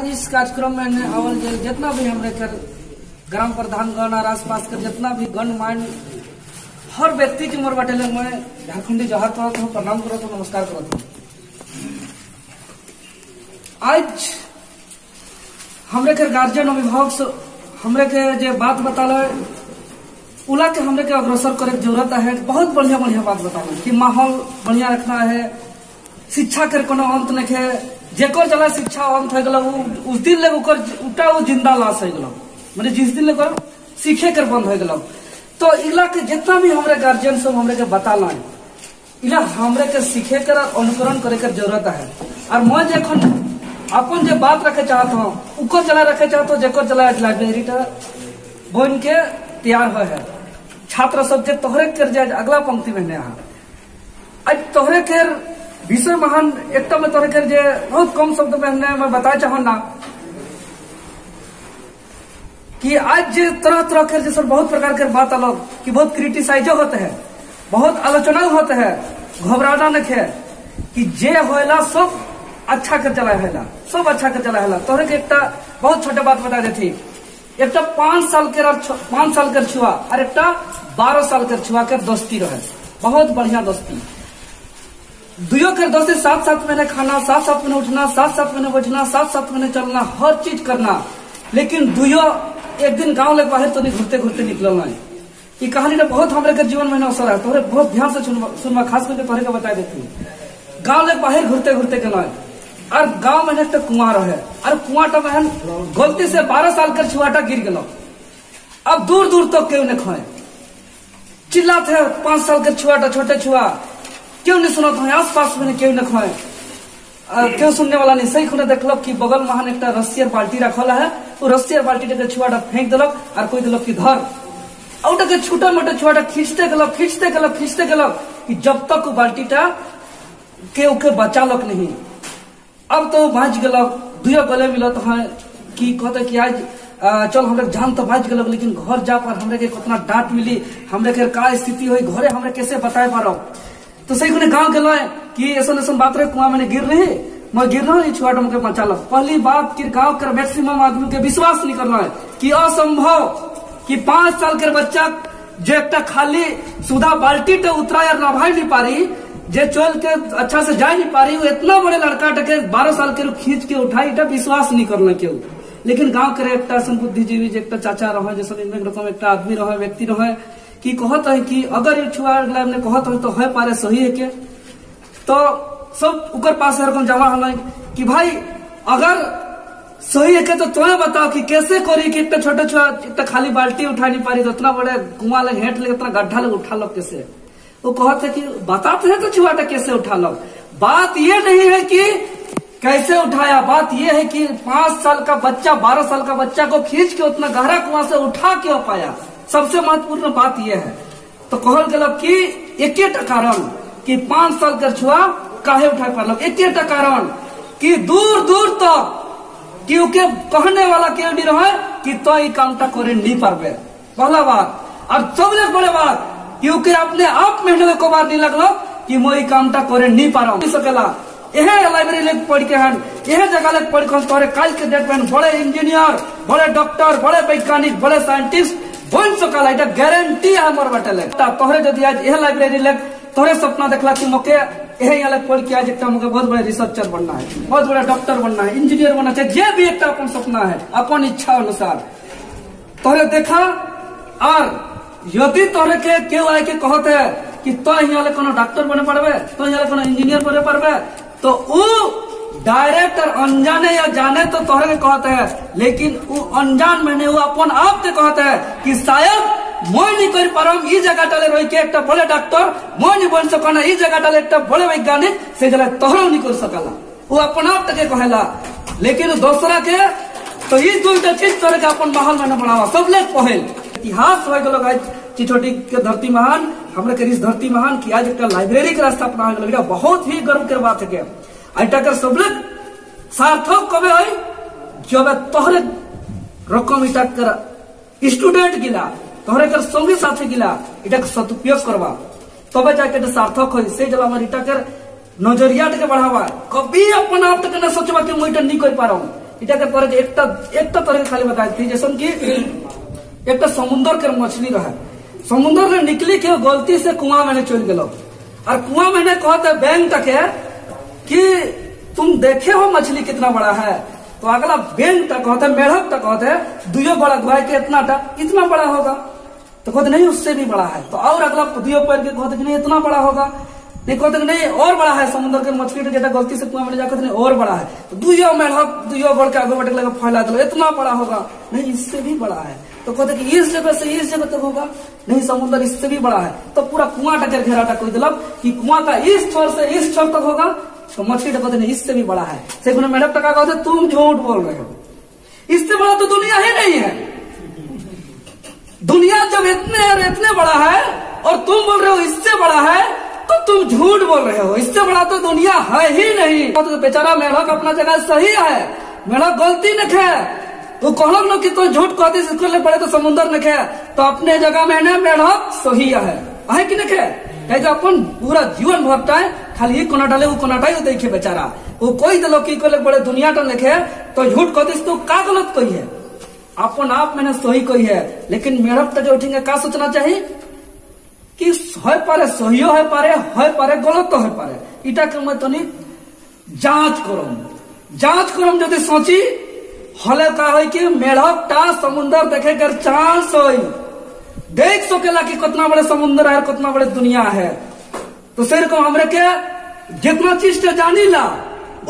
इस कार्यक्रम में अवल जितना भी हमरे कर ग्राम प्रधानगण और आसपास के जितना भी गणमान्य हर व्यक्ति की मोर बाटे मैं झारखंडी जवाहर करत हूँ, प्रणाम करत हूँ, नमस्कार करत हूँ। आज हमरे के गार्जियन अभिभावक से हमरे के जे बात बताल उला के हमरे के अग्रसर करे जरूरत है। बहुत बढ़िया बढ़िया बात बताल कि माहौल बढ़िया रखना है, शिक्षा के कोनो अंत नहीं है। जेकर चला शिक्षा अंत हो गल उस दिन ले उटा वो जिंदा लाश हो गल, मैंने जिस दिन ले सीखे कर बंद हो गल। तो इला के जितना भी हमारे गार्जियन सब हमरे के बताला इला हमरे के सीखे कर अनुकरण करे कर जरूरत है। और मैं जखन अपन जो बात रखे चाहत हूँ उको चला रखे चाहत हूँ, जेकर चला लाइब्रेरी बन के तैयार हो है। छात्र सब जे तोहरे कर जाए अगला पंक्ति में यहाँ आज तोहरे के विषय महान एक में तोहरे के जे बहुत कम शब्द में मैं बताया चाहूँ ना कि आज तरह तरह के जैसे बहुत प्रकार के बात अलग कि बहुत क्रिटिसाइज होते हैं, बहुत आलोचना होते हैं। घबराना नहीं है कि जे होएला सब अच्छा कर चला है, सब अच्छा कर चला है। तोहरे के एक बहुत छोटे बात बता देती, एक 5 साल के छुआ और एक 12 साल के छुआ के दोस्ती रहे, बहुत बढ़िया दोस्ती। दुयो के दोस्ती साथ साथ मैंने खाना, साथ साथ मैंने उठना, साथ साथ मैंने बैठना, साथ साथ मैंने चलना, हर चीज करना। लेकिन दुयो एक दिन गांव ले बाहर तो नहीं घूरते घूरते निकल नहीं। ये कहानी तो बहुत हमारे के जीवन में अवसर है, तोहरे बहुत ध्यान से सुनवा, खास करके तोहरे का बता देती। गांव ले बाहर घूरते घूरते गल और गांव में एक कुआं रहे और कुआटा में गलती से 12 साल के छुआटा गिर गल। अब दूर दूर तक क्यों नहीं खाए चिल्लाते है 5 साल के छुआटा, छोटे छुआ क्यों नहीं सुना था, आस पास में क्यों नहीं खाए, क्यों सुनने वाला नहीं। सही खुने देखल कि बगल में एक रस्सियर बाल्टी रखल है, वो रस्सियर बाल्टी के छुआटा फेंक दिलक और कोई दिलक कि धर औटा के छोटा मोटा छुआटा खींचते गलक खींचते गलक खींचते गलक कि जब तक बाल्टी के बचा लक नहीं। अब तो भाज गलक, दुया गले मिलत है कि कहते कि आज चल हमरे जान तो भाज गलक, लेकिन घर जा पर हमरे के कितना डांट मिली, हमरे के का स्थिति हुई घरे हमरे कैसे बताए पारो। तो सही को गाँव गल कि ऐसा बात रहे कुआं मैंने गिर रही, मैं गिर रहा हूँ छुआटा मुझे बचा लो। पहली बात कि गाँव के मैक्सिमम आदमी के विश्वास नहीं करना है कि असंभव कि 5 साल के बच्चा जो एक खाली सुधा बाल्टी तो उतरा या नभाई नहीं पारी, जे चल के अच्छा से जा नहीं पारी, वो इतना बड़े लड़का टके 12 साल के खींच के उठाई, विश्वास नहीं करना क्यों। लेकिन गांव के एक बुद्धिजीवी एक चाचा रहे जैसे रकम एक आदमी रहे, व्यक्ति रहे कि कहत है कि अगर ये छुआ ने कहत है तो है पारे सही है के, तो सब उकर पास रकम जमा हल कि भाई अगर सही है के तो तुम्हें बताओ कि कैसे करी कि इतना छोटे छुआ इतना खाली बाल्टी उठा नहीं पारी, तो इतना बड़े कुआं लग हेट लगे इतना गड्ढा लग उठा लो कैसे। वो कहते कि बताते हैं तो छुआटा कैसे उठा लो। बात ये नहीं है कि कैसे उठाया, बात ये है कि 5 साल का बच्चा 12 साल का बच्चा को खींच के उतना गहरा कुआं से उठा क्यों पाया, सबसे महत्वपूर्ण बात यह है। तो कहल गल कि एक कारण कि 5 साल का छुआ काहे उठा पाल, एक कारण कि दूर दूर तक क्योंकि कहने वाला क्यों नहीं रहे कि तो ये कामटा करे नहीं पारबे, पहला बात। और सबसे बड़े बात क्योंकि अपने आप मेहनत को बार नहीं लगलो कि मैं कामटा करे नहीं पारा सकेला। यह लाइब्रेरी लेके पढ़ के हन, यह जगह लेके पढ़ के तोरे कल के डेट में बड़े इंजीनियर, बड़े डॉक्टर, बड़े वैज्ञानिक, बड़े साइंटिस्ट बन सकला, इटा गारंटी है मोर बटल है। तोहरे यदि आज यह लाइब्रेरी लेके तोहरे सपना देखला कि मोके यह यहाँ लेके पढ़ के आज एक मोके बहुत बड़े रिसर्चर बनना है, बहुत बड़ा डॉक्टर बनना है, इंजीनियर बनना चाहिए, जे भी एक अपन सपना है अपन इच्छा अनुसार तोहरे देखा। और यदि तोहरे के क्यों आए के कहते है कि तो यहाँ कोनो डॉक्टर बने पड़े, तो यहाँ कोनो इंजीनियर बने पड़े, तो वो डायरेक्ट और अनजाने या जाने तो तोहरे के कहते हैं, लेकिन वो अनजान में नहीं, वो अपन आप के कहते हैं कि शायद मैं नहीं कर पारम ई जगह टाले रही के एक बड़े डॉक्टर, मैं नहीं बन सकना ई जगह टाले एक बड़े वैज्ञानिक, से जगह तोहरा नहीं कर सकला, वो अपन आप तक कहेला। लेकिन दूसरा के तो ये 2 चीज तोहरे के अपन महल में न बनावा, सब ले पहल इतिहास हो गल। आज चिचोटी के धरती महान हमरे के धरती महान कि आज एक लाइब्रेरी के रास्ता अपना गल, बहुत ही गर्व के बात है। अटा कर सब सार्थक कबे है जब तोहरे रकम इटा कर स्टूडेंट गिला, तोहरे कर संगी साथी गिला, इटा के सदुपयोग करवा तबे जाके सार्थक हो। से जब हमारे इटा कर नजरिया के बढ़ावा, कभी अपन आप तक न सोचवा कि मैं नहीं कर पा रहा हूँ। इटा के पर एक तरह खाली बताई थी जैसे कि एक समुद्र के मछली रहे, समुद्र में निकली के गलती से कुआं में चल गलो और कुआं में कहते बैंक तक है कि तुम देखे हो मछली कितना बड़ा है, तो अगला बैंक तक कहते मेढक तक कहते दुयो बड़ा गुआ के इतना बड़ा होगा, तो कहते नहीं उससे भी बड़ा है, तो और अगला दुयो पैर के कहते नहीं इतना बड़ा होगा, नहीं कहते नहीं और बड़ा है, समुद्र के मछली जेटा गलती से कुआं में जाकर नहीं और बड़ा है, तो दुयो मेढक दुयो बढ़ के आगे बढ़ के फैला दो इतना बड़ा होगा, नहीं इससे भी बड़ा है, तो कहते कि इस जगह से इस जगह तक होगा, नहीं समुद्र इससे भी बड़ा है, तो पूरा कुआं टकर घेरा कोई दिलक कि कुआं का इस छोर से इस छोर तक होगा, तो मछली कहते नहीं इससे भी बड़ा है। से मेढक टका कहते तुम झूठ बोल रहे हो, इससे बड़ा तो दुनिया ही नहीं है, दुनिया जब इतने बड़ा है और तुम बोल रहे हो इससे बड़ा है, तो तुम झूठ बोल रहे हो, इससे बड़ा तो दुनिया है ही नहीं। तो बेचारा मेढक अपना जगह सही है, मेढक गलती न है, वो कहलक न कि तो झूठ कहते इसके पड़े तो समुद्र न है, तो अपने जगह में ना मेढक सही है कि नहीं है, अपन पूरा जीवन भरता है खाली ही कोना डाले वो कोनाटा ही देखे बेचारा, वो कोई दिलो की बड़े दुनिया टन लिखे तो झूठ कहते तो का गलत कोई है, अपन आप मैंने सही कोई है, लेकिन मेढक जो उठेंगे का सोचना चाहिए कि है पारे सहियो है पारे गलत तो है पारे, इटा के मैं तो नहीं जांच करम यदि सोची हले का है कि मेढक टा समुद्र देखे कर चांस होई देख सकेला कि कितना बड़े समुद्र है कितना बड़े दुनिया है, तो सिर को हमरे के जितना चीज के जानी ला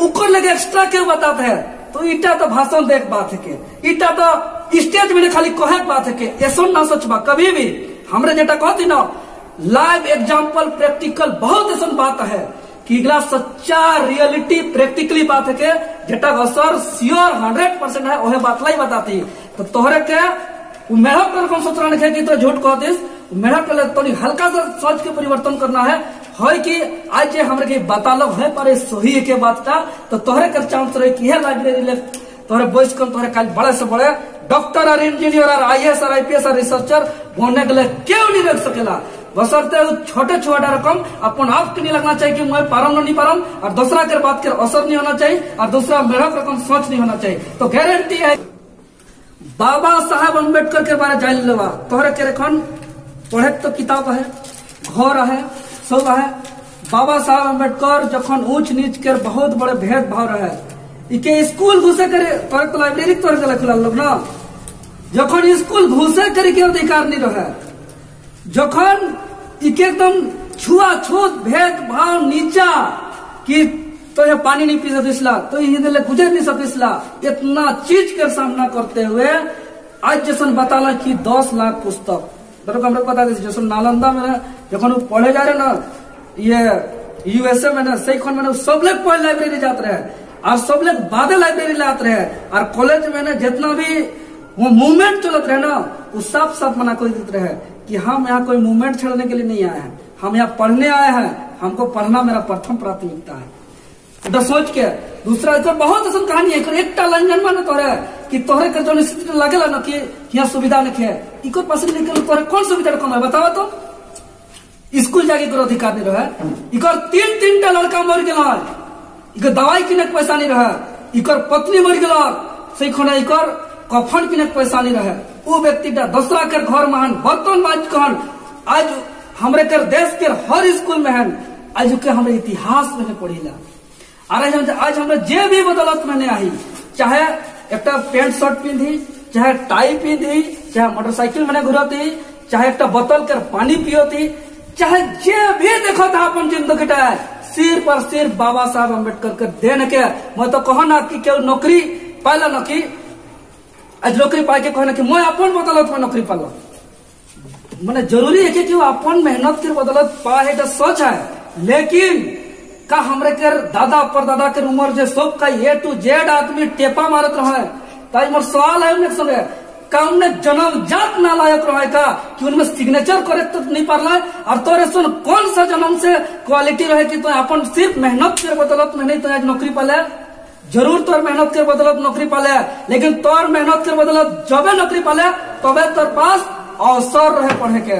उकर लगे एक्स्ट्रा के बताते है, तो इटा तो भाषण देख बात है के, इटा तो स्टेज में खाली कहे बात है के, ऐसा ना सोचबा कभी भी हमरे जेटा कहती ना लाइव एग्जाम्पल प्रैक्टिकल बहुत ऐसा बात है कि इगला सच्चा रियलिटी प्रैक्टिकली बात है के जेटा असर श्योर 100% है वह बात लाई बताती, तो तोहरे के मेढक पर कौन सोच रहा कि तो झूठ कहतीस, मेढक तो हल्का सा सोच के परिवर्तन करना है कि आज जे हमरे के बतालो है पर सही के बात का, तो तोहरे कर चांस रहे कि है लाइब्रेरी ले तोहरे बॉयस कम तोहरे काल बड़े से बड़े डॉक्टर और इंजीनियर और IAS और IPS और रिसर्चर बनने के लिए क्यों नहीं रख सकेला, बसरते छोटे छोटा रकम अपन आप के नहीं लगना चाहिए कि मैं पारम नहीं पारम, और दूसरा के बात के असर नहीं होना चाहिए, और दूसरा मेढक रकम सोच नहीं होना चाहिए, तो गारंटी है बाबा साहब अम्बेडकर के बारे जान लेवा तोहरे के रेखन पढ़े तो किताब है घर है सब है। बाबा साहब अम्बेडकर जखन ऊंच नीच के बहुत बड़े भेदभाव रहे, इके स्कूल घुसे करे तोरे तो लाइब्रेरी तोरे के खुला लोग ना, जखन स्कूल घुसे करे के अधिकार नहीं रहे, जखन इके एकदम छुआछूत भेदभाव नीचा कि तो ये पानी नहीं पी सकिसला तो ये गुजर नहीं सकिसला, इतना चीज के सामना करते हुए आज जैसन बताला कि 10 लाख पुस्तक हम लोग बता जैसे नालंदा में जखन वो पढ़े जा रहे ना ये USA में ना सही खन में सब लोग पहले लाइब्रेरी जाते रहे और सब लोग बादे लाइब्रेरी लाते रहे, और कॉलेज में ना जितना भी वो मूवमेंट चलते रहे ना वो साफ साफ मना कर देते रहे कि हम यहाँ कोई मूवमेंट छेड़ने के लिए नहीं आए हैं, हम यहाँ पढ़ने आए हैं, हमको पढ़ना मेरा प्रथम प्राथमिकता है। तो सोच के दूसरा तो बहुत ऐसा कहानी है, एक लंजन में ना तोरे कि तोहरे के जो लगेला ना कि यहाँ सुविधा नहीं है, इको पास निकल तोहरे कौन सुविधा कम है बताओ तो, स्कूल जाके करो अधिकार नहीं रहे, इकर 3 लड़का मर गया, इकर दवाई किने पैसा नहीं रहे, इकर पत्नी मर गया से खने इकर कफन किने पैसा नहीं रहे, वो व्यक्ति दूसरा के घर महान बर्तन बाज कहन आज हमरे कर देश के हर स्कूल में है, आज के हमारे इतिहास में पढ़ीला, अरे आज हमें जे भी बदौलत में आई, चाहे एक पेंट शर्ट पिंधी, चाहे टाई पिंधी, चाहे मोटरसाइकिल में घुरती, चाहे एक बोतल कर पानी पियोती, चाहे जे भी देखो था अपन जिंदगी सिर पर सिर बाबा साहब अम्बेडकर के देन के, मैं तो कहो ना कि केवल नौकरी पाला न कि आज नौकरी पाए के कहना कि मैं अपन बदौलत में नौकरी पाला, मैंने जरूरी है कि अपन मेहनत के बदौलत पाए तो सोच है, लेकिन का हमरे के दादा परदादा के उम्र जे सब का A to Z आदमी टेपा मारत रहे, ताई मोर सवाल है उनके संगे का उनने जन्म जात नालायक रहे का कि उनमें सिग्नेचर करेक्ट तो नहीं पारला, और तोरे सुन कौन सा जन्म से क्वालिटी रहे कि तो अपन सिर्फ मेहनत के बदौलत में नहीं तो आज नौकरी पाले, जरूर तोर मेहनत के बदौलत नौकरी पाले, लेकिन तोर मेहनत के बदौलत जबे नौकरी पाले तबे तोर पास अवसर रहे पढ़े के,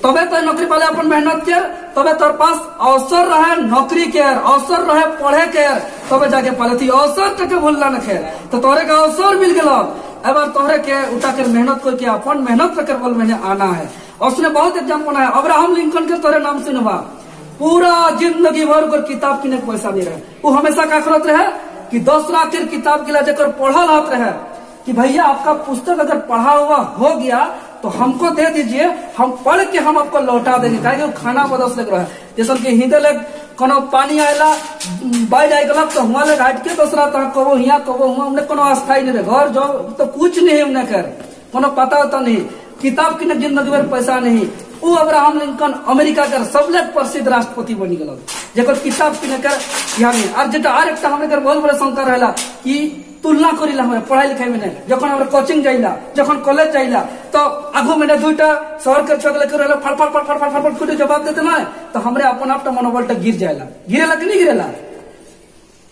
तबे तो नौकरी पाले अपन मेहनत के, तबे तोर पास अवसर रहे नौकरी के, अवसर रहे पढ़े के, तब जाके पाले थी अवसर तक भूलना न खे तो तोहरे का अवसर मिल गया। एबार तोहरे के उठा कर मेहनत करके अपन मेहनत कर बल मैंने आना है। और उसने बहुत एग्जाम बनाया। अब्राहम लिंकन के तोरे नाम सुनवा पूरा जिंदगी भर कर किताब किने के पैसा नहीं रहे। वो हमेशा का करत रहे कि 10 लाख के किताब के जकर पढ़ल हाथ रहे कि भैया आपका पुस्तक अगर पढ़ा हुआ हो गया तो हमको दे दीजिए, हम पढ़ के हम आपको लौटा देंगे। कहे खाना बदस लग रहा है जैसे कि हिंदे लग कोनो पानी आयला बाई जाए गलत तो हुआ लग हट के दूसरा तो कबो यहाँ कबो हुआ हमने कोनो अस्थाई नहीं रहे। घर जो तो कुछ नहीं हमने कर कोनो पता होता नहीं। किताब की जिंदगी भर पैसा नहीं। वो अब्राहम लिंकन अमेरिका कर सबले प्रसिद्ध राष्ट्रपति बनी गल जकर किताब किने कर यहाँ नहीं। और जेटा आर एक हमने बहुत बड़ा शंका रहला कि तुलना करीला हमारे पढ़ाई लिखाई में नहीं। जखन हमारे कोचिंग जाइला जखन कॉलेज जाइला तो आगू में दुईटा शहर के छक लेकर फड़ फड़ फड़ फड़ फड़ फड़ फड़ जवाब देते ना तो हमरे अपन आप मनोबल तक गिर जाएला। गिरेला कि नहीं गिरेला?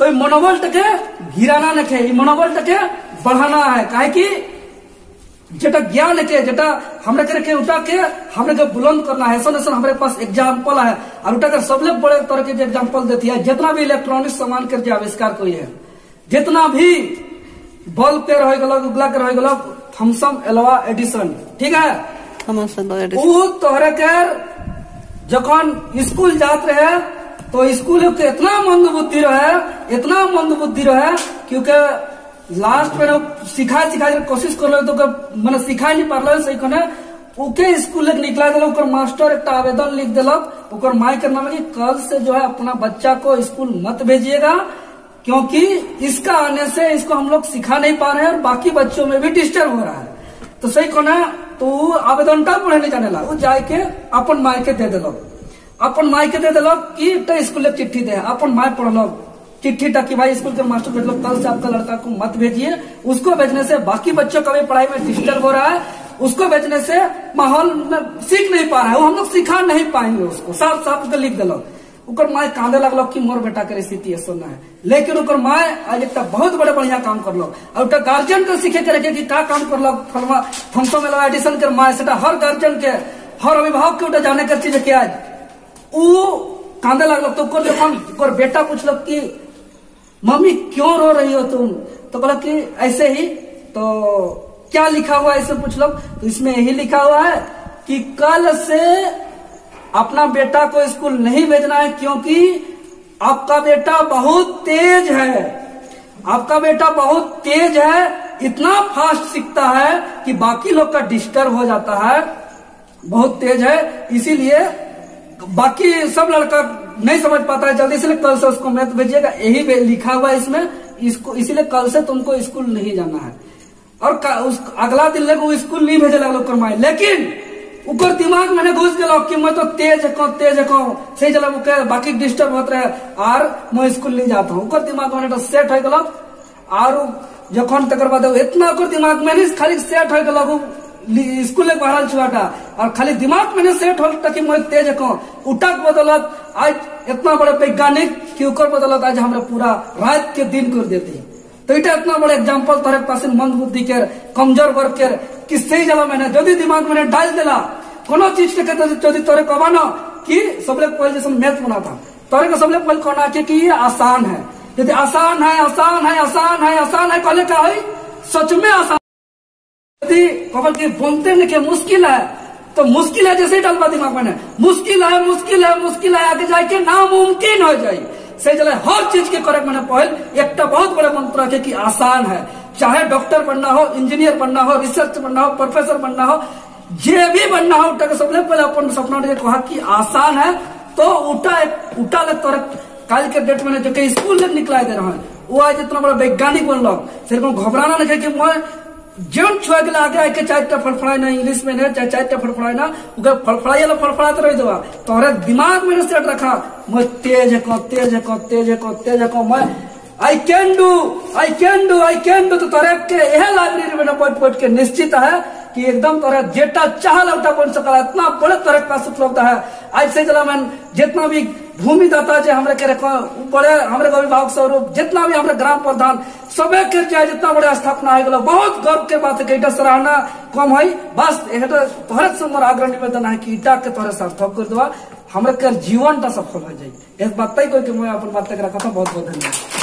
तो मनोबल तक गिराना न खे मनोबल तक बढ़ाना है। काहे कि जेटा ज्ञान के जेटा हमरे के उठा के हमरे के बुलंद करना है। ऐसा ऐसा हमारे पास एग्जाम्पल है और उठा कर सबले बड़े तरह के एग्जाम्पल देती है। जितना भी इलेक्ट्रॉनिक सामान के जो आविष्कार कोई है, जितना भी बल्ब के रह गल उगला के रह गल थॉमसन एल्वा एडिसन, ठीक है, वो तोहरे के जखन स्कूल जात रहे तो स्कूल के इतना मंद बुद्धि रहे इतना मंद बुद्धि रहे क्योंकि लास्ट में सिखा कोशिश कर तो मैंने सिखा नहीं पार सही कहने ओके स्कूल निकला दिल मास्टर एक आवेदन लिख दिलक ओकर माई के नाम कि कल से जो है अपना बच्चा को स्कूल मत भेजिएगा क्योंकि इसका आने से इसको हम लोग सिखा नहीं पा रहे हैं और बाकी बच्चों में भी डिस्टर्ब हो रहा है। तो सही कहना तो आवेदन टा पढ़े नहीं जाने ला वो जाके अपन माई के दे दिलक अपन माई के दे दिलक कि स्कूल चिट्ठी दे अपन माई पढ़लक चिट्ठी तक कि भाई स्कूल के मास्टर भेज लो कल से आपका लड़का को मत भेजिए। उसको भेजने से बाकी बच्चों का भी पढ़ाई में डिस्टर्ब हो रहा है। उसको भेजने से माहौल में सीख नहीं पा रहा है वो हम लोग सिखा नहीं पाएंगे उसको साफ साफ लिख दिलो। उकर माए कांदे लगल कि मोर बेटा के स्थिति ऐसा है लेकिन उकर माए आज एक बहुत बड़े बढ़िया काम करलो और गार्जियन के सीखे के रखे कि का काम करलो थॉमसन एल्वा एडिसन के माए से हर गार्जियन के हर अभिभावक के उठा जाने कर चीज के आज वो कांदे लगल तो जब बेटा पूछल कि मम्मी क्यों रो रही हो तुम तो बोला कि ऐसे ही। तो क्या लिखा हुआ है ऐसे पूछलो तो इसमें यही लिखा हुआ है कि कल से अपना बेटा को स्कूल नहीं भेजना है क्योंकि आपका बेटा बहुत तेज है आपका बेटा बहुत तेज है इतना फास्ट सीखता है कि बाकी लोग का डिस्टर्ब हो जाता है बहुत तेज है इसीलिए बाकी सब लड़का नहीं समझ पाता है जल्दी इसलिए कल से उसको मैथ भेजिएगा यही लिखा हुआ है इसमें इसको इसीलिए कल से तुमको स्कूल नहीं जाना है। और अगला दिन लगे वो स्कूल नहीं भेजे लगे करमाए लेकिन ऊपर दिमाग में घुस गया कि मैं तो तेज है सही चला बाकी डिस्टर्ब होते रहे और मैं स्कूल नहीं जाता हूँ ऊपर दिमाग में सेट हो गल और जखन तक बाद इतना दिमाग में नहीं खाली सेट हो गल स्कूल बहरल छुआटा और खाली दिमाग में सेट हो कि मैं तेज उठक बदौलत आज इतना बड़े वैज्ञानिक की ऊपर बदौलत आज हमारे पूरा रात के दिन कर देते तो इतना इतना बड़े एग्जाम्पल तोरे पास मंद बुद्धि के कमजोर वर्ग के कि सही जला मैंने जदि दिमाग में डाल दिला कोनो चीज के जदि तोरे कहबा ना कि सबले पहले जैसे मैथ बना था तोरे को सबले पहले कहना कि ये आसान है यदि आसान है आसान है आसान है आसान है कहले का है सच में आसान यदि कहल कि बोलते नहीं कि मुश्किल है तो मुश्किल है जैसे ही डालवा दिमाग में मुश्किल है मुश्किल है मुश्किल है आगे जाके नामुमकिन हो जाए सही चले हर चीज के करे मैंने पहल एक बहुत बड़ा मंत्र है कि आसान है चाहे डॉक्टर बनना हो इंजीनियर बनना हो रिसर्च बनना हो प्रोफेसर बनना हो जे भी बनना हो उठा के सबले पहले अपन सपना कहा कि आसान है तो उठा लग तोर कल के डेट में जो स्कूल निकला दे रहा है वो आज इतना बड़ा वैज्ञानिक बनल सिर्फ घबराना नहीं कि मैं जन छुआ के आगे आके चार फड़फड़ाए ना इंग्लिश में चाहे 4 फड़फड़ाए ना फड़फड़ाई फड़फड़ाते रह देवा तोहरे दिमाग में सेट रखा मैं तेज है मैं आई कैन डू तो तोरे के यह लाइब्रेरी में पढ़ के निश्चित है कि एकदम तोरा जेटा चाह लौटा बन सकला इतना बड़े तोरे पास उपलब्ध है। आज से चला मैंने जितना भी भूमिदाता जो हमारे के बड़े हमारे अभिभावक स्वरूप जितना भी हमारे ग्राम प्रधान सबे के चाहे जितना बड़े स्थापना है बहुत गर्व के बात है कि इटा सराहना कम है बस तोहरे से मोर आग्रह निवेदन है कि इटा के तोहरे सार्थक कर देवा हमारे जीवन सफल हो जाए। एक बात तय करके मैं अपन बात तक रखा था। बहुत बहुत धन्यवाद।